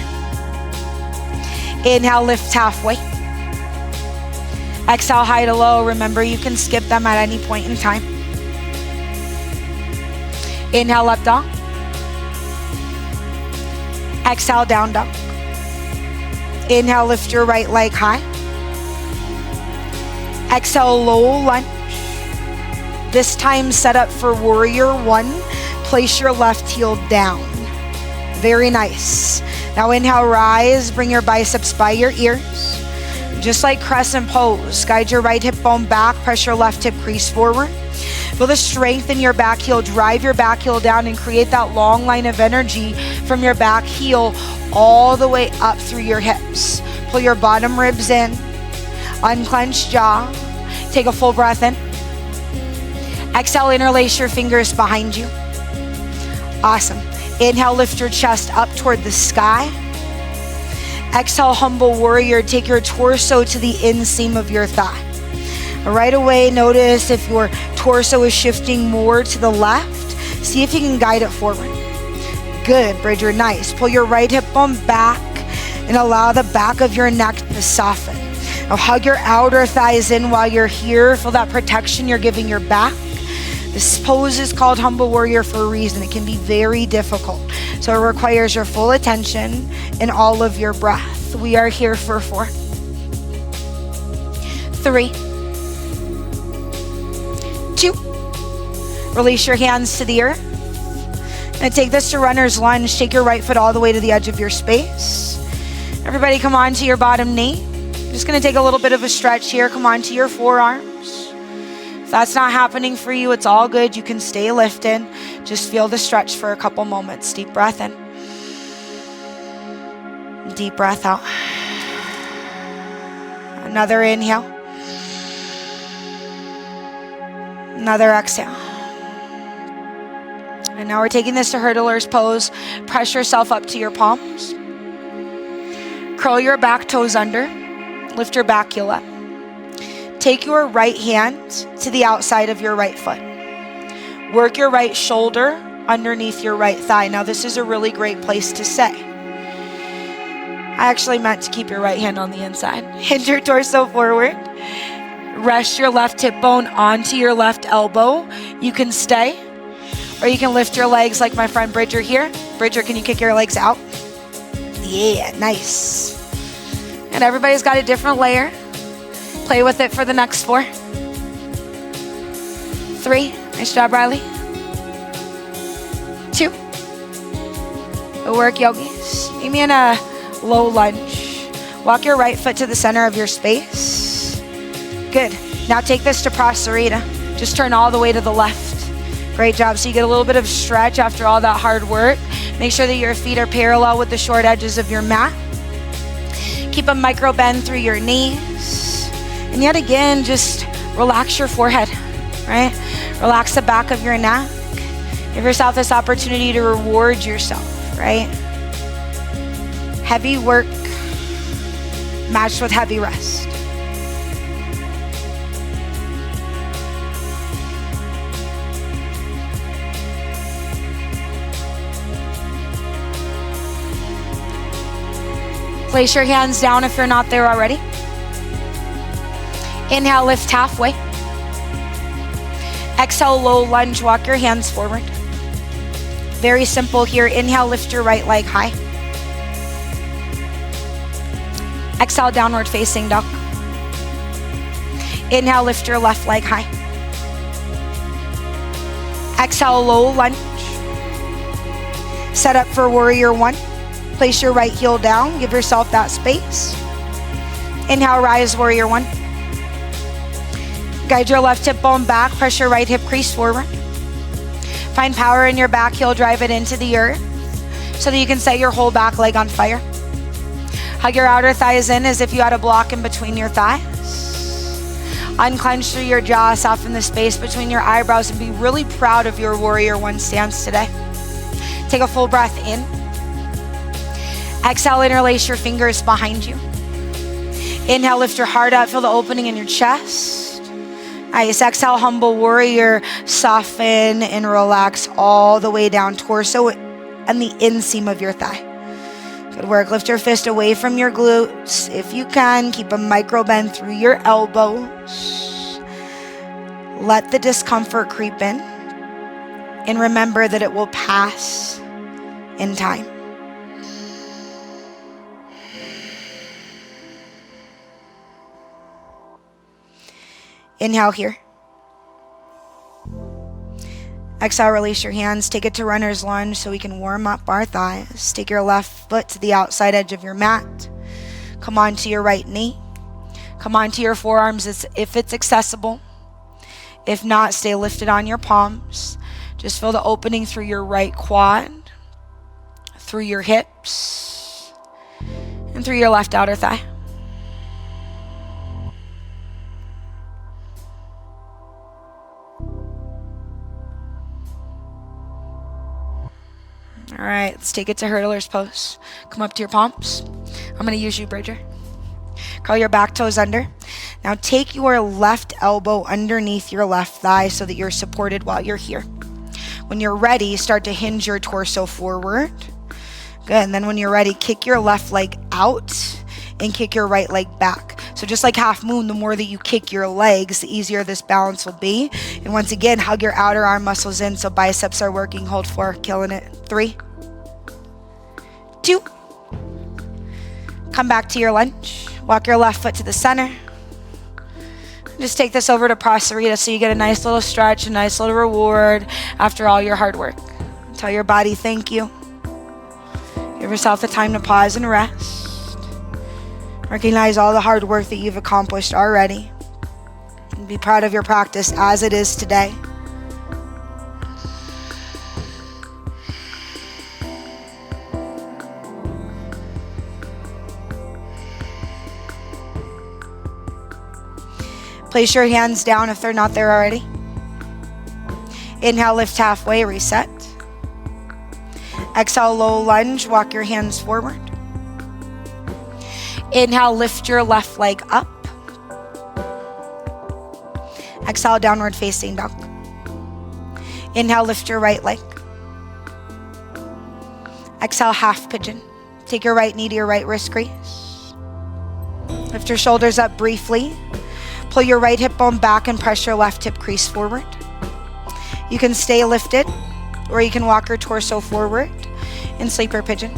Inhale, lift halfway. Exhale, high to low. Remember, you can skip them at any point in time. Inhale, up dog. Exhale, down dog. Inhale, lift your right leg high. Exhale, low lunge. This time set up for warrior one. Place your left heel down. Very nice. Now inhale, rise, bring your biceps by your ears. Just like crescent pose, guide your right hip bone back, press your left hip crease forward. Feel the strength in your back heel, drive your back heel down and create that long line of energy from your back heel all the way up through your hips. Pull your bottom ribs in, unclench jaw, take a full breath in. Exhale, interlace your fingers behind you. Awesome. Inhale, lift your chest up toward the sky. Exhale, humble warrior, take your torso to the inseam of your thigh. Right away, notice if your torso is shifting more to the left. See if you can guide it forward. Good, Bridger, nice. Pull your right hip bone back and allow the back of your neck to soften. Now hug your outer thighs in while you're here. Feel that protection you're giving your back. This pose is called Humble Warrior for a reason. It can be very difficult. So it requires your full attention and all of your breath. We are here for 4, 3, 2. Release your hands to the earth. And take this to runner's lunge. Take your right foot all the way to the edge of your space. Everybody come onto your bottom knee. Just gonna take a little bit of a stretch here. Come onto your forearms. If that's not happening for you, it's all good. You can stay lifted. Just feel the stretch for a couple moments. Deep breath in. Deep breath out. Another inhale. Another exhale. And now we're taking this to hurdler's pose. Press yourself up to your palms. Curl your back toes under. Lift your back heel up. Take your right hand to the outside of your right foot. Work your right shoulder underneath your right thigh. Now this is a really great place to say. I actually meant to keep your right hand on the inside. Hinge your torso forward. Rest your left hip bone onto your left elbow. You can stay, or you can lift your legs like my friend Bridger here. Bridger, can you kick your legs out? Yeah, nice. And everybody's got a different layer. Play with it for the next 4, 3. Nice job, Riley. 2. Good work, yogis. Meet me in a low lunge. Walk your right foot to the center of your space. Good. Now take this to Prasarita. Just turn all the way to the left. Great job. So you get a little bit of stretch after all that hard work. Make sure that your feet are parallel with the short edges of your mat. Keep a micro bend through your knees. And yet again, just relax your forehead, right? Relax the back of your neck. Give yourself this opportunity to reward yourself, right? Heavy work matched with heavy rest. Place your hands down if you're not there already. Inhale, lift halfway. Exhale, low lunge, walk your hands forward. Very simple here. Inhale, lift your right leg high. Exhale, downward facing dog. Inhale, lift your left leg high. Exhale, low lunge. Set up for warrior 1. Place your right heel down. Give yourself that space. Inhale, rise, warrior 1. Guide your left hip bone back. Press your right hip crease forward. Find power in your back heel. Drive it into the earth so that you can set your whole back leg on fire. Hug your outer thighs in as if you had a block in between your thighs. Unclench through your jaw. Soften the space between your eyebrows and be really proud of your warrior 1 stance today. Take a full breath in. Exhale, interlace your fingers behind you. Inhale, lift your heart up. Feel the opening in your chest. Nice. Exhale, humble warrior. Soften and relax all the way down, torso and the inseam of your thigh. Good work. Lift your fist away from your glutes. If you can, keep a micro bend through your elbows. Let the discomfort creep in. And remember that it will pass in time. Inhale here. Exhale, release your hands. Take it to runner's lunge so we can warm up our thighs. Take your left foot to the outside edge of your mat. Come onto your right knee. Come onto your forearms if it's accessible. If not, stay lifted on your palms. Just feel the opening through your right quad, through your hips, and through your left outer thigh. All right, let's take it to hurdler's pose. Come up to your palms. I'm going to use you, Bridger. Curl your back toes under. Now take your left elbow underneath your left thigh so that you're supported while you're here. When you're ready, start to hinge your torso forward. Good, and then when you're ready, kick your left leg out and kick your right leg back. So just like half moon, the more that you kick your legs, the easier this balance will be. And once again, hug your outer arm muscles in so biceps are working. Hold 4, killing it. 3, 2. Come back to your lunge. Walk your left foot to the center. Just take this over to Prasarita so you get a nice little stretch, a nice little reward after all your hard work. Tell your body thank you. Give yourself the time to pause and rest. Recognize all the hard work that you've accomplished already. And be proud of your practice as it is today. Place your hands down if they're not there already. Inhale, lift halfway, reset. Exhale, low lunge, walk your hands forward. Inhale, lift your left leg up. Exhale, downward facing dog. Inhale, lift your right leg. Exhale, half pigeon. Take your right knee to your right wrist crease. Lift your shoulders up briefly. Pull your right hip bone back and press your left hip crease forward. You can stay lifted, or you can walk your torso forward in sleeper pigeon.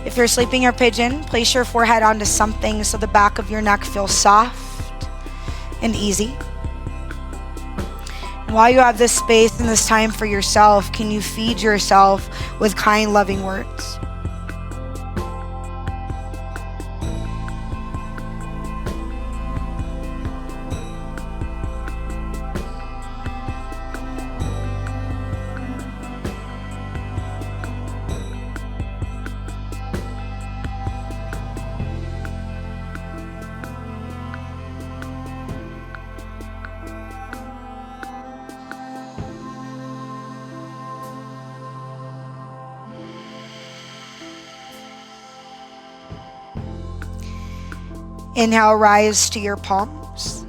If you're sleeping your pigeon, place your forehead onto something so the back of your neck feels soft and easy. And while you have this space and this time for yourself, can you feed yourself with kind, loving words? Inhale, rise to your palms.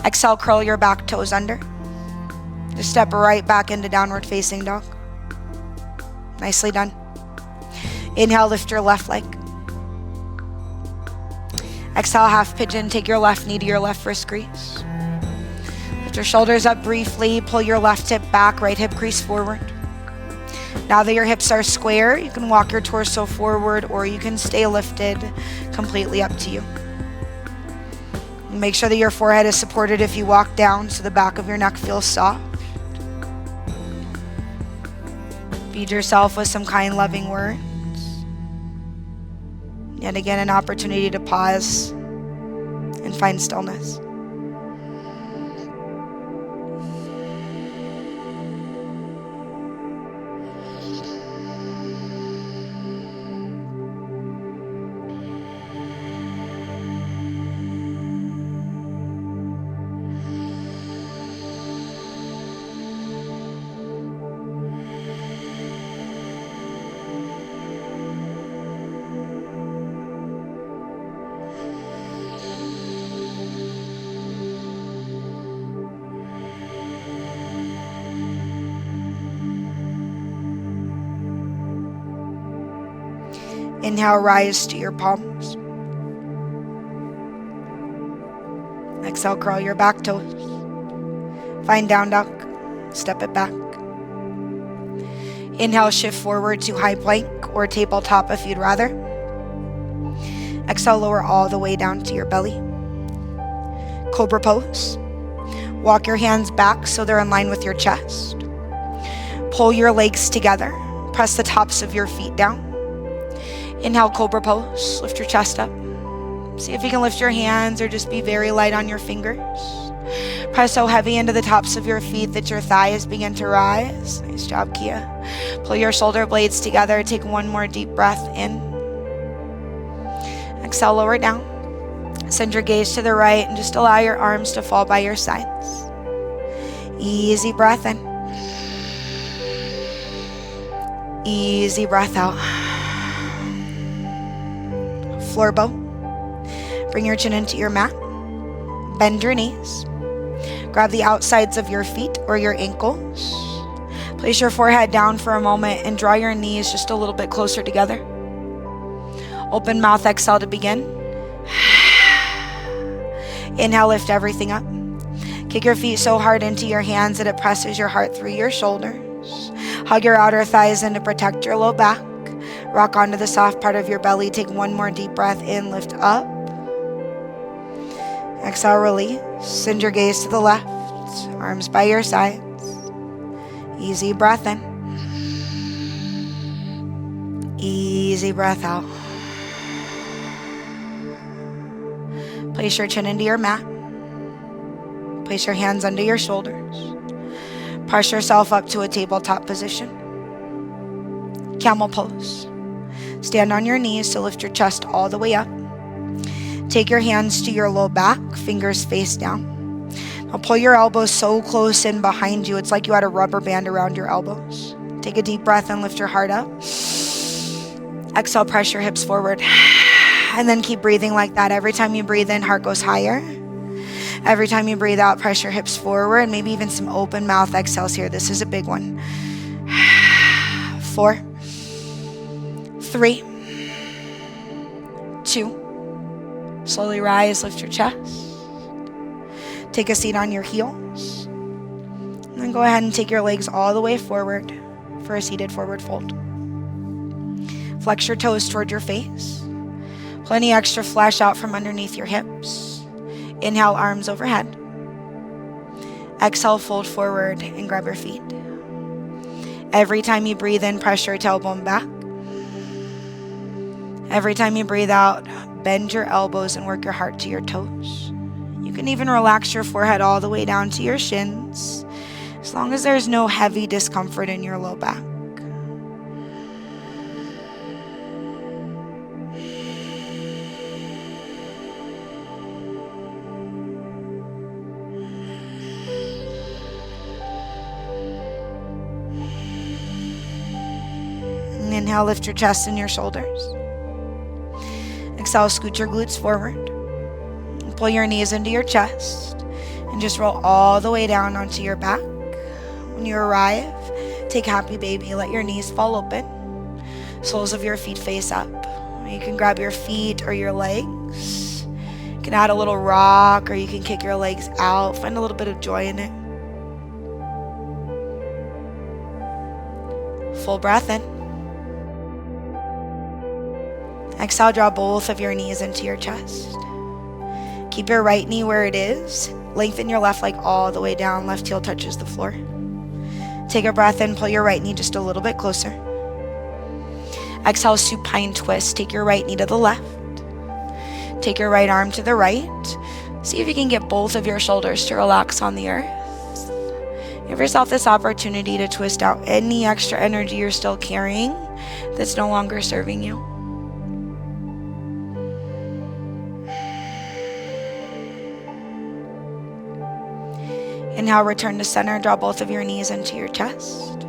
Exhale, curl your back toes under. Just step right back into downward facing dog. Nicely done. Inhale, lift your left leg. Exhale, half pigeon. Take your left knee to your left wrist crease. Lift your shoulders up briefly. Pull your left hip back, right hip crease forward. Now that your hips are square, you can walk your torso forward or you can stay lifted, completely up to you. Make sure that your forehead is supported if you walk down so the back of your neck feels soft. Feed yourself with some kind, loving words. Yet again, an opportunity to pause and find stillness. Inhale, rise to your palms. Exhale, curl your back toes. Find down dog. Step it back. Inhale, shift forward to high plank or tabletop if you'd rather. Exhale, lower all the way down to your belly. Cobra pose. Walk your hands back so they're in line with your chest. Pull your legs together. Press the tops of your feet down. Inhale, cobra pose. Lift your chest up. See if you can lift your hands or just be very light on your fingers. Press so heavy into the tops of your feet that your thighs begin to rise. Nice job, Keria. Pull your shoulder blades together. Take one more deep breath in. Exhale, lower down. Send your gaze to the right and just allow your arms to fall by your sides. Easy breath in. Easy breath out. Floor bow. Bring your chin into your mat. Bend your knees. Grab the outsides of your feet or your ankles. Place your forehead down for a moment and draw your knees just a little bit closer together. Open mouth, exhale to begin. Inhale, lift everything up. Kick your feet so hard into your hands that it presses your heart through your shoulders. Hug your outer thighs in to protect your low back. Rock onto the soft part of your belly. Take one more deep breath in, lift up. Exhale, release. Send your gaze to the left. Arms by your sides. Easy breath in. Easy breath out. Place your chin into your mat. Place your hands under your shoulders. Press yourself up to a tabletop position. Camel pose. Stand on your knees to lift your chest all the way up. Take your hands to your low back, fingers face down. Now pull your elbows so close in behind you, it's like you had a rubber band around your elbows. Take a deep breath and lift your heart up. Exhale, press your hips forward. And then keep breathing like that. Every time you breathe in, heart goes higher. Every time you breathe out, press your hips forward. Maybe even some open mouth exhales here. This is a big one. 4, 3, 2. Slowly rise, lift your chest. Take a seat on your heels. And then go ahead and take your legs all the way forward for a seated forward fold. Flex your toes toward your face. Pull any extra flesh out from underneath your hips. Inhale, arms overhead. Exhale, fold forward and grab your feet. Every time you breathe in, press your tailbone back. Every time you breathe out, bend your elbows and work your heart to your toes. You can even relax your forehead all the way down to your shins, as long as there's no heavy discomfort in your low back. And inhale, lift your chest and your shoulders. Exhale, scoot your glutes forward. Pull your knees into your chest and just roll all the way down onto your back. When you arrive, take happy baby. Let your knees fall open. Soles of your feet face up. You can grab your feet or your legs. You can add a little rock, or you can kick your legs out. Find a little bit of joy in it. Full breath in. Exhale, draw both of your knees into your chest. Keep your right knee where it is. Lengthen your left leg all the way down. Left heel touches the floor. Take a breath in. Pull your right knee just a little bit closer. Exhale, supine twist. Take your right knee to the left. Take your right arm to the right. See if you can get both of your shoulders to relax on the earth. Give yourself this opportunity to twist out any extra energy you're still carrying that's no longer serving you. Inhale, return to center. Draw both of your knees into your chest.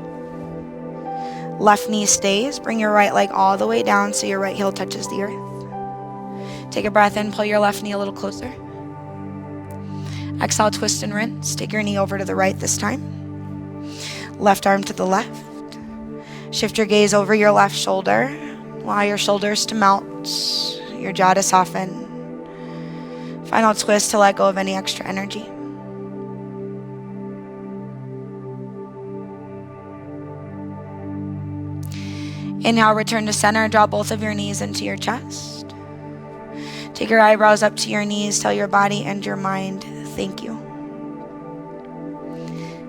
Left knee stays. Bring your right leg all the way down so your right heel touches the earth. Take a breath in. Pull your left knee a little closer. Exhale, twist and rinse. Take your knee over to the right this time. Left arm to the left. Shift your gaze over your left shoulder. Allow your shoulders to melt. Your jaw to soften. Final twist to let go of any extra energy. Inhale, return to center. Draw both of your knees into your chest. Take your eyebrows up to your knees. Tell your body and your mind, thank you.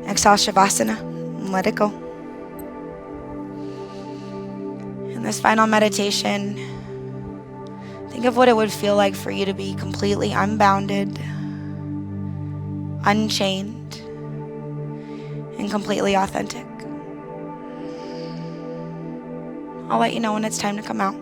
Exhale, Shavasana, and let it go. And This final meditation, think of what it would feel like for you to be completely unbounded, unchained, and completely authentic. I'll let you know when it's time to come out.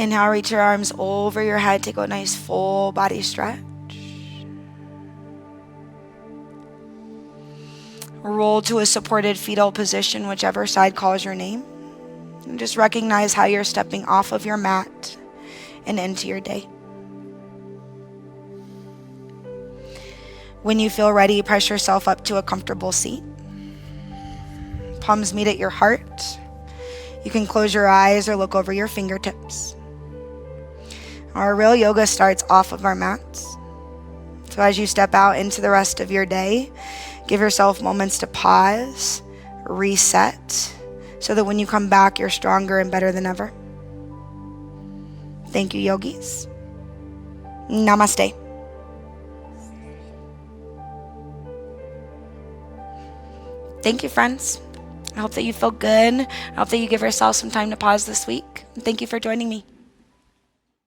Inhale, reach your arms over your head. Take a nice full body stretch. Roll to a supported fetal position, whichever side calls your name. And just recognize how you're stepping off of your mat and into your day. When you feel ready, press yourself up to a comfortable seat. Palms meet at your heart. You can close your eyes or look over your fingertips. Our real yoga starts off of our mats. So as you step out into the rest of your day, give yourself moments to pause, reset, so that when you come back, you're stronger and better than ever. Thank you, yogis. Namaste. Thank you, friends. I hope that you feel good. I hope that you give yourself some time to pause this week. Thank you for joining me.